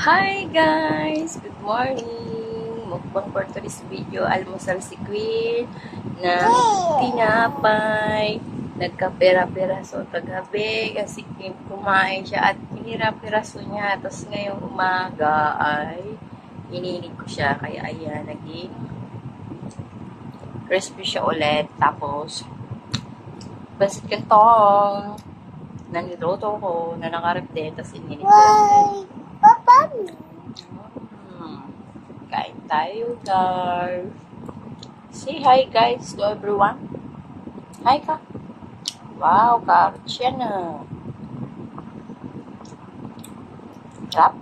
Hi guys! Good morning! Mukbang for today's video. Almusal si Queen ng tinapay. Nagkapera-peraso kagabi kasi kumain siya at pinira-peraso niya. Tapos ngayong umaga ay hininig ko siya. Kaya ayan, naging crispy siya ulit. Tapos, basit kantong na niluto ko na nakarap din. Tapos hininig ko ulit. Kain tayo, guys. Say hi, guys, to everyone. Hi ka. Wow, carrot siya na. Sarap.